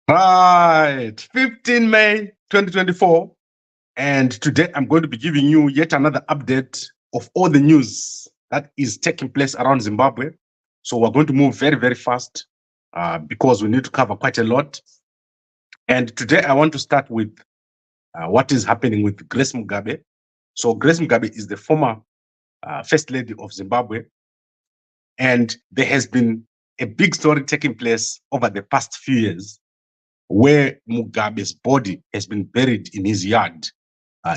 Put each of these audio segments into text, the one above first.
Right, 15 May 2024. And today I'm going to be giving you yet another update of all the news that is taking place around Zimbabwe. So we're going to move very, very fast because we need to cover quite a lot. And today I want to start with what is happening with Grace Mugabe. So Grace Mugabe is the former First Lady of Zimbabwe. And there has been a big story taking place over the past few years where Mugabe's body has been buried in his yard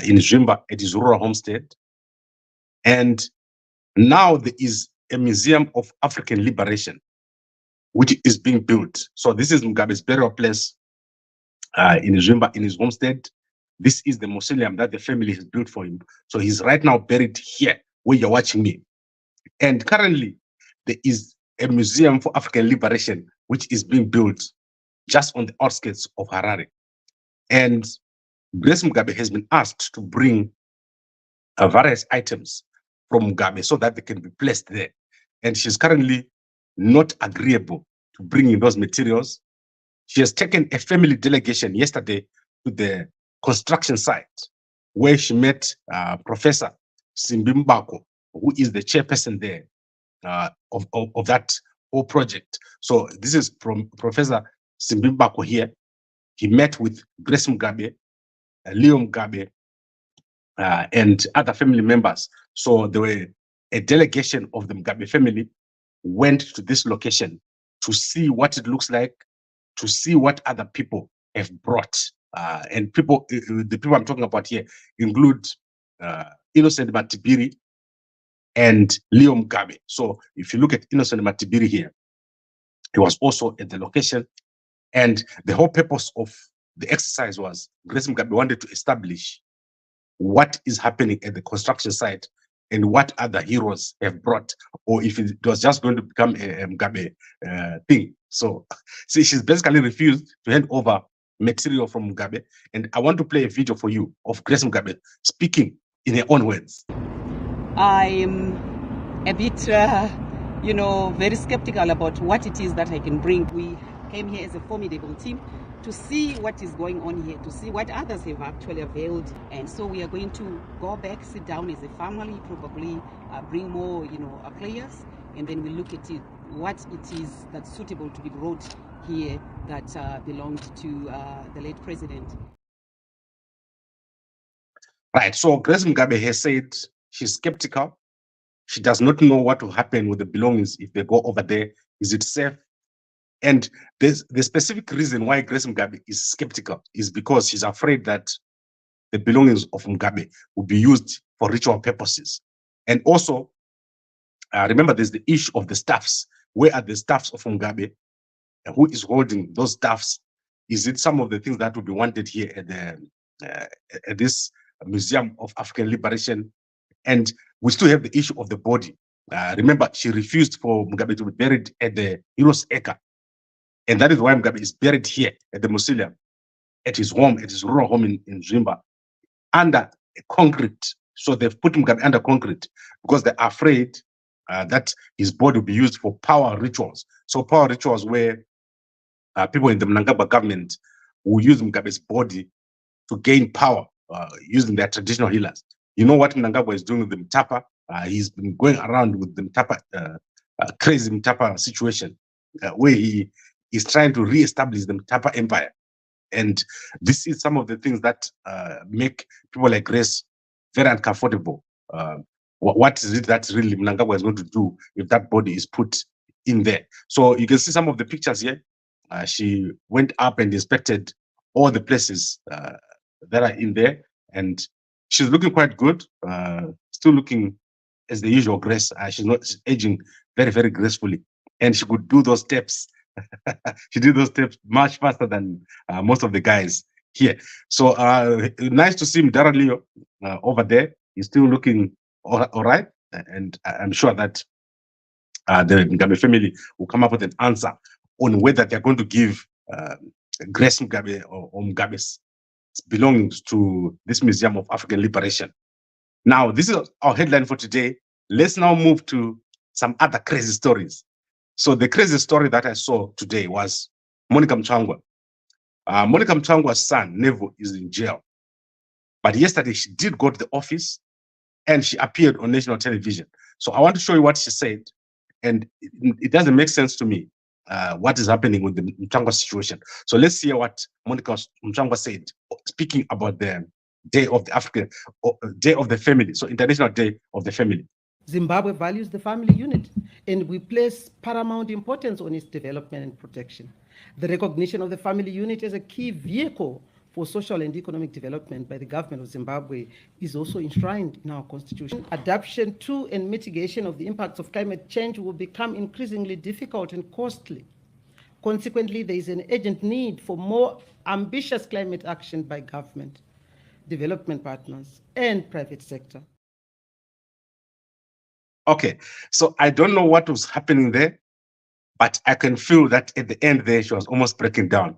in Zimba at his rural homestead. And now there is a museum of African liberation, which is being built. So this is Mugabe's burial place in Zimba, in his homestead. This is the mausoleum that the family has built for him. So he's right now buried here where you're watching me. And currently, there is a museum for African liberation, which is being built just on the outskirts of Harare. And Grace Mugabe has been asked to bring various items from Mugabe so that they can be placed there. And she's currently not agreeable to bringing those materials. She has taken a family delegation yesterday to the construction site where she met Professor Simbimbako, who is the chairperson there of that whole project. So this is from Professor Simbimbako here. He met with Grace Mugabe, Leo Mugabe, and other family members. So there were a delegation of the Mugabe family went to this location to see what it looks like, to see what other people have brought. And people, the people I'm talking about here include Innocent Matibiri and Leo Mugabe. So if you look at Innocent Matibiri here, he was also at the location. And the whole purpose of the exercise was Grace Mugabe wanted to establish what is happening at the construction site and what other heroes have brought, or if it was just going to become a Mugabe thing. So see, she's basically refused to hand over material from Mugabe. And I want to play a video for you of Grace Mugabe speaking in her own words. I'm a bit, very skeptical about what it is that I can bring. We came here as a formidable team to see what is going on here, to see what others have actually availed. And so we are going to go back, sit down as a family, probably bring more, players, and then we look at it, what it is that's suitable to be brought here that belonged to the late president. Right, so Grace Mugabe has said she's skeptical. She does not know what will happen with the belongings if they go over there. Is it safe? And there's the specific reason why Grace Mugabe is skeptical is because she's afraid that the belongings of Mugabe will be used for ritual purposes. And also, remember, there's the issue of the staffs. Where are the staffs of Mugabe? Who is holding those staffs? Is it some of the things that would be wanted here at at this Museum of African Liberation? And we still have the issue of the body. Remember, she refused for Mugabe to be buried at the Heroes Eka. And that is why Mugabe is buried here at the mausoleum, at his home, at his rural home in Zimba, under concrete. So they've put Mugabe under concrete because they're afraid that his body will be used for power rituals. So power rituals where people in the Mnangagwa government will use Mugabe's body to gain power using their traditional healers. You know what Mnangagwa is doing with the Mtapa? He's been going around with the Mtapa, crazy Mtapa situation, where he is trying to re-establish the Mtapa empire. And this is some of the things that make people like Grace very uncomfortable. What is it that really Mnangagwa is going to do if that body is put in there? So you can see some of the pictures here. She went up and inspected all the places that are in there, and she's looking quite good, still looking as the usual Grace. She's aging very, very gracefully, and she could do those steps. She did those steps much faster than most of the guys here. So nice to see Mdara Leo over there. He's still looking all right, and I'm sure that the Mugabe family will come up with an answer on whether they're going to give Grace Mugabe or Mugabe's belongings to this Museum of African Liberation. Now, this is our headline for today. Let's now move to some other crazy stories. So the crazy story that I saw today was Monica Mchangwa. Monica Mtangwa's son, Nevo, is in jail. But yesterday she did go to the office and she appeared on national television. So I want to show you what she said. And it doesn't make sense to me what is happening with the Mtangwa situation. So let's hear what Monica Mtangwa said, speaking about the Day of the African, Day of the Family, so International Day of the Family. Zimbabwe values the family unit, and we place paramount importance on its development and protection. The recognition of the family unit as a key vehicle for social and economic development by the government of Zimbabwe is also enshrined in our constitution. Adaptation to and mitigation of the impacts of climate change will become increasingly difficult and costly. Consequently, there is an urgent need for more ambitious climate action by government, development partners, and private sector. Okay, so I don't know what was happening there, but I can feel that at the end there, she was almost breaking down.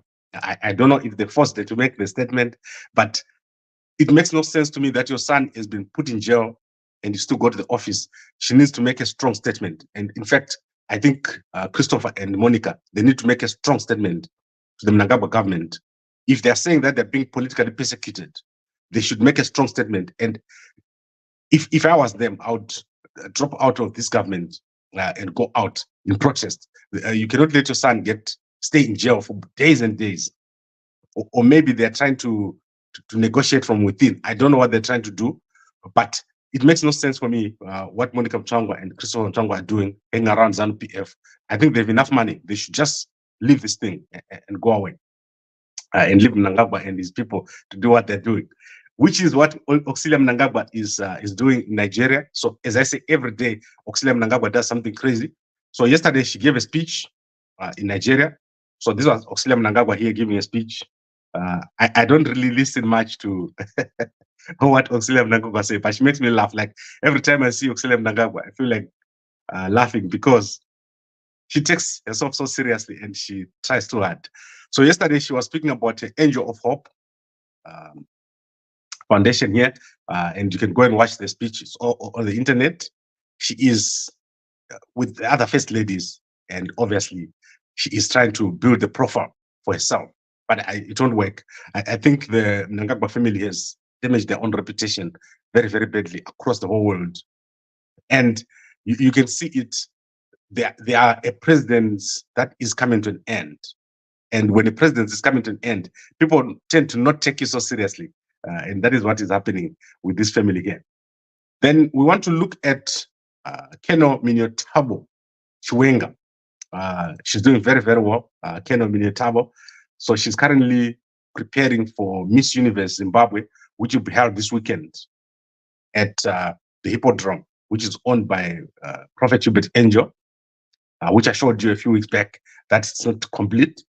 I don't know if they forced her to make the statement, but it makes no sense to me that your son has been put in jail and you still go to the office. She needs to make a strong statement. And in fact, I think Christopher and Monica, they need to make a strong statement to the Mnangagwa government. If they're saying that they're being politically persecuted, they should make a strong statement. And if I was them, I would drop out of this government and go out in protest. You cannot let your son stay in jail for days and days. Or maybe they're trying to negotiate from within. I don't know what they're trying to do, but it makes no sense for me what Monica Mtangwa and Christopher Mtangwa are doing, hanging around ZANU-PF. I think they have enough money. They should just leave this thing and go away and leave Mnangagwa and his people to do what they're doing, which is what Auxilia Mnangagwa is doing in Nigeria. So as I say, every day, Auxilia Mnangagwa does something crazy. So yesterday she gave a speech in Nigeria. So this was Auxilia Mnangagwa here giving a speech. I don't really listen much to what Auxilia Mnangagwa say, but she makes me laugh. Like every time I see Auxilia Mnangagwa, I feel like laughing because she takes herself so seriously and she tries too hard. So yesterday she was speaking about the Angel of Hope Foundation here, and you can go and watch the speeches on the internet. She is with the other first ladies, and obviously she is trying to build the profile for herself. But it won't work. I think the Mnangagwa family has damaged their own reputation very, very badly across the whole world. And you can see it. They are a president that is coming to an end. And when a president is coming to an end, people tend to not take you so seriously. And that is what is happening with this family here. Then we want to look at Keno Minotabo Chiwenga. She's doing very, very well, Keno Minotabo. So she's currently preparing for Miss Universe Zimbabwe, which will be held this weekend at the Hippodrome, which is owned by Prophet Hubert Angel, which I showed you a few weeks back. That's not complete,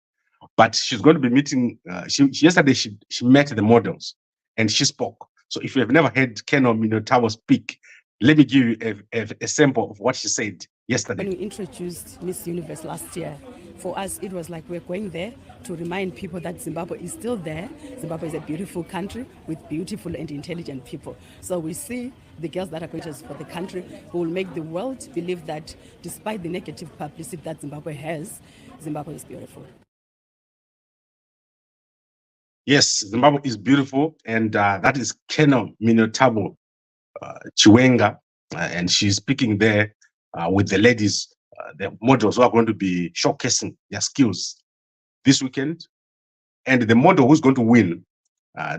but she's going to be meeting. Yesterday she met the models and she spoke. So if you have never heard Keno Minotabo speak, let me give you a sample of what she said yesterday. When we introduced Miss Universe last year, for us, it was like we're going there to remind people that Zimbabwe is still there. Zimbabwe is a beautiful country with beautiful and intelligent people. So we see the girls that are coaches for the country who will make the world believe that despite the negative publicity that Zimbabwe has, Zimbabwe is beautiful. Yes, Zimbabwe is beautiful, and that is Keno Minotabo Chiwenga, and she's speaking there with the ladies, the models who are going to be showcasing their skills this weekend. And the model who's going to win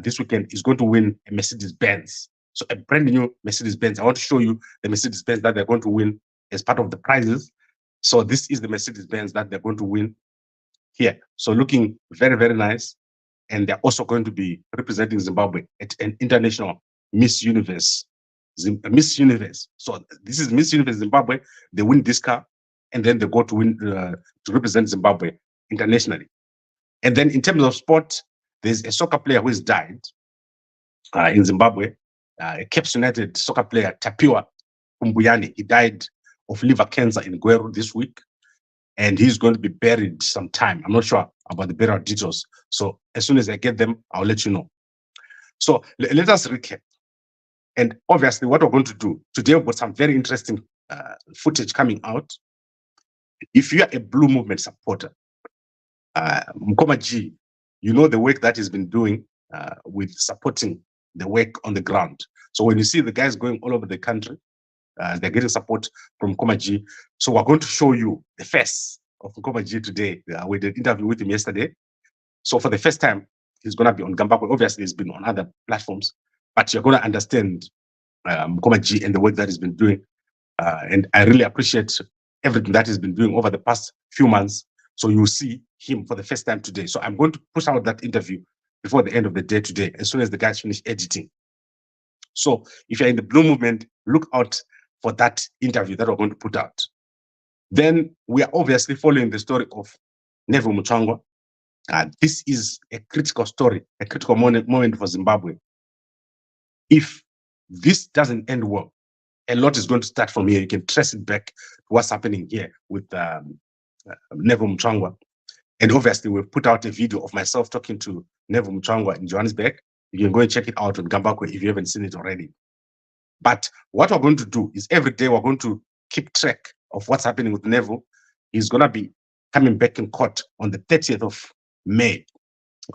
this weekend is going to win a Mercedes-Benz. So a brand new Mercedes-Benz. I want to show you the Mercedes-Benz that they're going to win as part of the prizes. So this is the Mercedes-Benz that they're going to win here. So looking very, very nice. And they're also going to be representing Zimbabwe at an international Miss Universe. Miss Universe. So this is Miss Universe Zimbabwe. They win this car, and then they go to win to represent Zimbabwe internationally. And then in terms of sport, there's a soccer player who has died in Zimbabwe. A Cape United soccer player, Tapiwa Umbuyani. He died of liver cancer in Gweru this week, and he's going to be buried sometime. I'm not sure about the burial details. So as soon as I get them, I'll let you know. So let us recap. And obviously, what we're going to do today, we've got some very interesting footage coming out. If you are a Blue Movement supporter, Mkoma G, you know the work that he's been doing with supporting the work on the ground. So when you see the guys going all over the country, they're getting support from Komaji. So we're going to show you the face of Komaji today. We did an interview with him yesterday. So for the first time, he's going to be on Gambako. Obviously, he's been on other platforms, but you're going to understand Komaji and the work that he's been doing. And I really appreciate everything that he's been doing over the past few months. So you'll see him for the first time today. So I'm going to push out that interview before the end of the day today, as soon as the guys finish editing. So if you're in the Blue Movement, look out for that interview that we're going to put out. Then we are obviously following the story of Neville Muchangwa. This is a critical story, a critical moment for Zimbabwe. If this doesn't end well, a lot is going to start from here. You can trace it back to what's happening here with Neville Muchangwa. And obviously, we've put out a video of myself talking to Neville Muchangwa in Johannesburg. You can go and check it out on Gambako if you haven't seen it already. But what we're going to do is every day we're going to keep track of what's happening with Neville. He's going to be coming back in court on the 30th of May.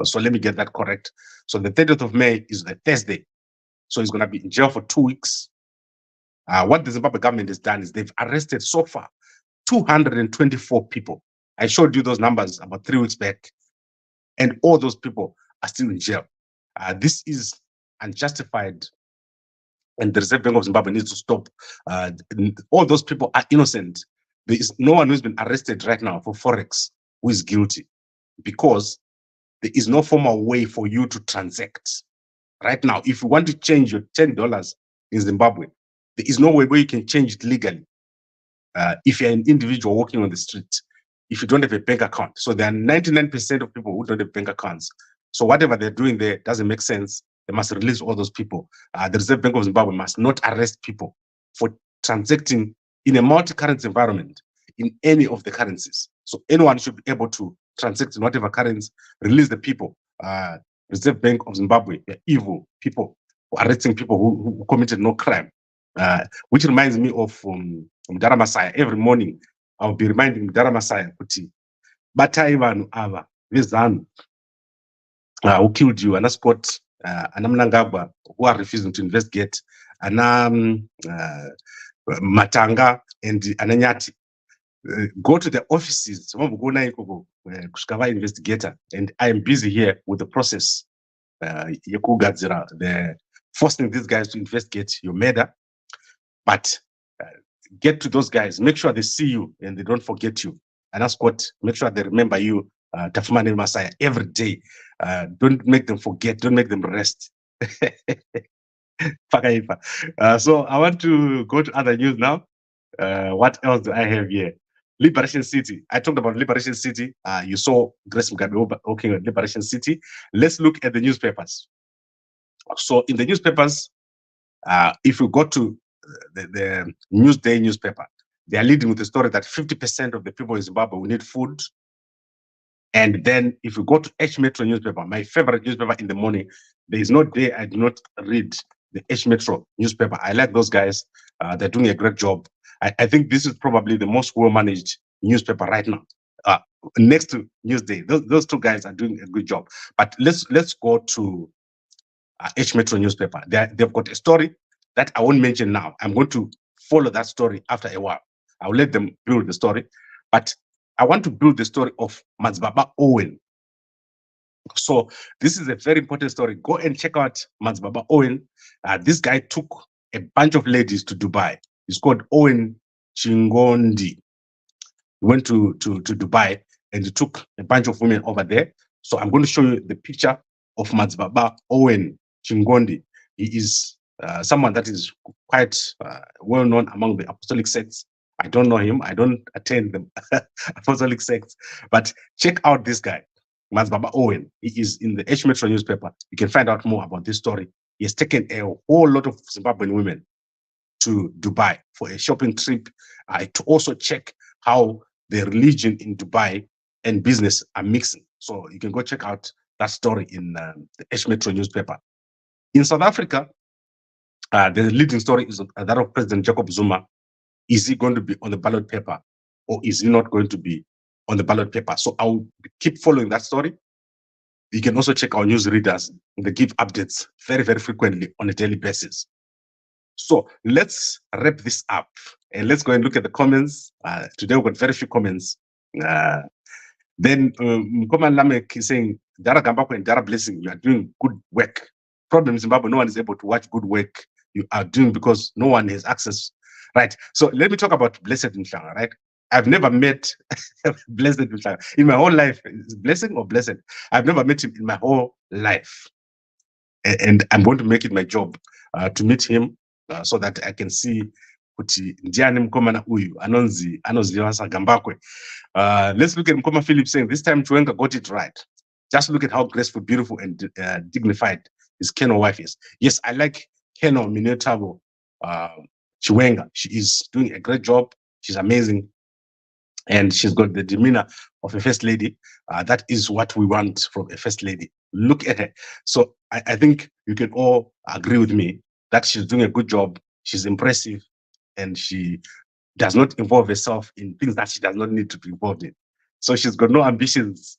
So let me get that correct. So the 30th of May is the Thursday. So he's going to be in jail for 2 weeks. What the Zimbabwe government has done is they've arrested so far 224 people. I showed you those numbers about 3 weeks back. And all those people are still in jail. This is unjustified. And the Reserve Bank of Zimbabwe needs to stop. All those people are innocent. There is no one who's been arrested right now for Forex who is guilty, because there is no formal way for you to transact. Right now, if you want to change your $10 in Zimbabwe, there is no way where you can change it legally. If you're an individual walking on the street, if you don't have a bank account. So there are 99% of people who don't have bank accounts. So whatever they're doing there doesn't make sense. They must release all those people. The Reserve Bank of Zimbabwe must not arrest people for transacting in a multi-currency environment in any of the currencies. So anyone should be able to transact in whatever currency, release the people. Reserve Bank of Zimbabwe, evil people, arresting people who committed no crime. Which reminds me of Mdara Masaya. Every morning, I'll be reminding Mdara Masaya, Batai Vanu Ava, Vizanu, who killed you, and Scott, and Mnangagwa, who are refusing to investigate, and Matanga and Ananyati. Go to the offices, investigator, and I am busy here with the process. The forcing these guys to investigate your murder, but get to those guys, make sure they see you and they don't forget you. And that's what, make sure they remember you, Tafumani Masaya, every day. Don't make them forget, don't make them rest. So I want to go to other news now. What else do I have here? Liberation City. I talked about Liberation City. You saw Grace Mugabe working at Liberation City. Let's look at the newspapers. So in the newspapers, if you go to the Newsday newspaper, they are leading with the story that 50% of the people in Zimbabwe will need food. And then if you go to H Metro newspaper, my favorite newspaper in the morning, there is no day I do not read the H Metro newspaper. I like those guys. They're doing a great job. I think this is probably the most well-managed newspaper right now. Next to Newsday, those two guys are doing a good job. But let's go to H Metro newspaper. They've got a story that I won't mention now. I'm going to follow that story after a while. I'll let them build the story. But I want to build the story of Mnangagwa Owen. So this is a very important story. Go and check out Mnangagwa Owen. This guy took a bunch of ladies to Dubai. He's called Owen Chingondi. He went to Dubai and he took a bunch of women over there. So I'm going to show you the picture of Mnangagwa Owen Chingondi. He is someone that is quite well known among the apostolic sects. I don't know him. I don't attend the apostolic sects. But check out this guy, Mnangagwa Owen. He is in the H Metro newspaper. You can find out more about this story. He has taken a whole lot of Zimbabwean women to Dubai for a shopping trip, to also check how the religion in Dubai and business are mixing. So you can go check out that story in the H Metro newspaper. In South Africa, the leading story is that of President Jacob Zuma. Is he going to be on the ballot paper, or is he not going to be on the ballot paper? So I'll keep following that story. You can also check our news readers. They give updates very, very frequently on a daily basis. So let's wrap this up and let's go and look at the comments. Today we've got very few comments. Then Mkoman Lamek is saying, Dara Gambako and Dara Blessing, you are doing good work. Problem in Zimbabwe, no one is able to watch good work you are doing because no one has access. Right. So let me talk about Blessed Mhlanga, right? I've never met Blessed Mhlanga in my whole life. Is Blessing or Blessed? I've never met him in my whole life. And I'm going to make it my job to meet him so that I can see kuti ndiani mkomana uyu anoziva sagambakwe. Let's look at Mkoma Philip saying, this time Chiwenga got it right. Just look at how graceful, beautiful, and dignified his Keno wife is. Yes, I like Keno Minetabo Chiwenga. She is doing a great job. She's amazing. And she's got the demeanor of a first lady. That is what we want from a first lady. Look at her. So I think you can all agree with me that she's doing a good job. She's impressive, and she does not involve herself in things that she does not need to be involved in. So she's got no ambitions.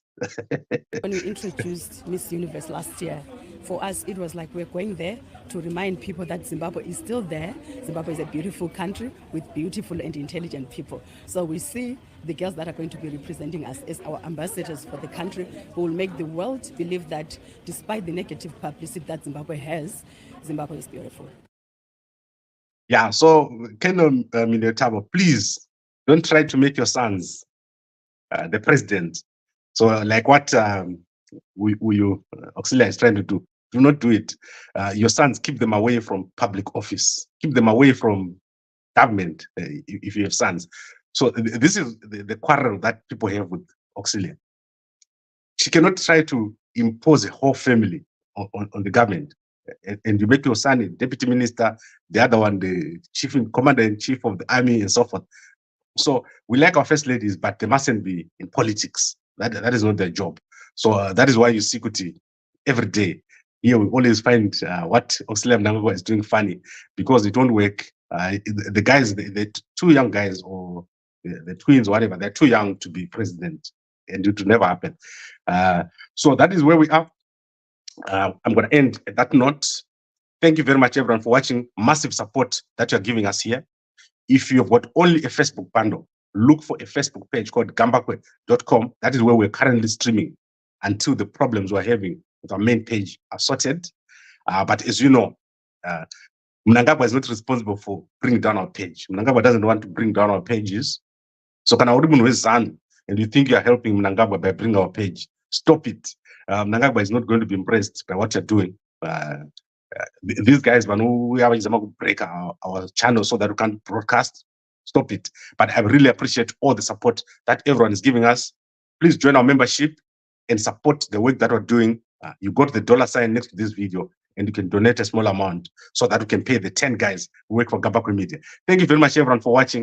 When we introduced Miss Universe last year, for us, it was like we're going there to remind people that Zimbabwe is still there. Zimbabwe is a beautiful country with beautiful and intelligent people. So we see the girls that are going to be representing us as our ambassadors for the country, who will make the world believe that despite the negative publicity that Zimbabwe has, Zimbabwe is beautiful. Yeah, so Keno Minetabo, please don't try to make your sons the president. So like what Auxilia is trying to do not do it. Your sons, keep them away from public office. Keep them away from government if you have sons. So this is the quarrel that people have with Auxilia. She cannot try to impose a whole family on the government. And you make your son a deputy minister, the other one the commander-in-chief of the army, and so forth. So we like our first ladies, but they mustn't be in politics. That is not their job. So that is why you see Kuti every day. Here we always find what Auxilia Mnangagwa is doing funny, because it won't work. The guys, the two young guys, or the twins, or whatever, they're too young to be president, and it will never happen. So that is where we are. I'm going to end at that note. Thank you very much, everyone, for watching. Massive support that you're giving us here. If you've got only a Facebook bundle, look for a Facebook page called gambakwe.com. That is where we're currently streaming until the problems we're having with our main page are sorted. But as you know, Mnangagwa is not responsible for bringing down our page. Mnangagwa doesn't want to bring down our pages. So can I and you think you're helping Mnangagwa by bringing our page? Stop it. Mnangagwa is not going to be impressed by what you're doing. These guys, we are going to break our channel so that we can broadcast. Stop it. But I really appreciate all the support that everyone is giving us. Please join our membership and support the work that we're doing. You got the $ next to this video, and you can donate a small amount so that we can pay the 10 guys who work for Gambakwe Media. Thank you very much, everyone, for watching.